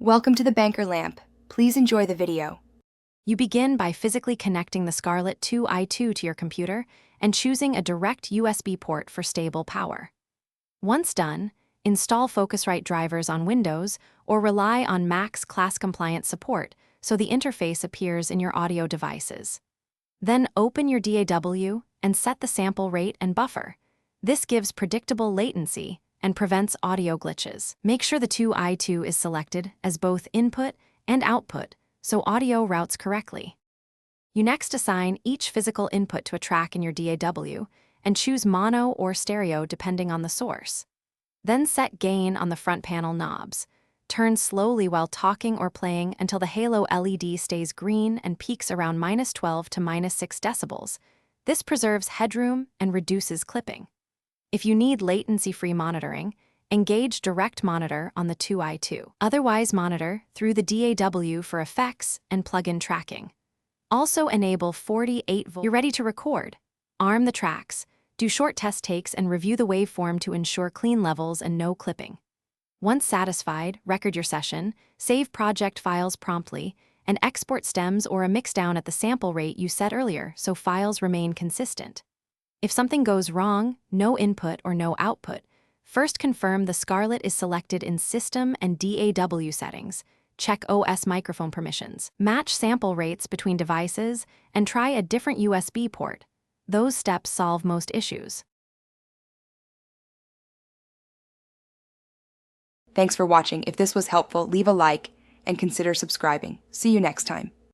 Welcome to the Banker Lamp. Please enjoy the video. You begin by physically connecting the Scarlett 2i2 to your computer and choosing a direct USB port for stable power. Once done, install Focusrite drivers on Windows or rely on Mac's class-compliant support so the interface appears in your audio devices. Then open your DAW and set the sample rate and buffer. This gives predictable latency and prevents audio glitches. Make sure the 2i2 is selected as both input and output so audio routes correctly. You next assign each physical input to a track in your DAW and choose mono or stereo depending on the source. Then set gain on the front panel knobs. Turn slowly while talking or playing until the halo LED stays green and peaks around -12 to -6 decibels. This preserves headroom and reduces clipping. If you need latency-free monitoring, engage Direct Monitor on the 2i2. Otherwise, monitor through the DAW for effects and plug-in tracking. Also enable 48-volt. You're ready to record. Arm the tracks, do short test takes, and review the waveform to ensure clean levels and no clipping. Once satisfied, record your session, save project files promptly, and export stems or a mixdown at the sample rate you set earlier so files remain consistent. If something goes wrong, no input or no output, first confirm the Scarlett is selected in System and DAW settings. Check OS microphone permissions. Match sample rates between devices and try a different USB port. Those steps solve most issues. Thanks for watching. If this was helpful, leave a like and consider subscribing. See you next time.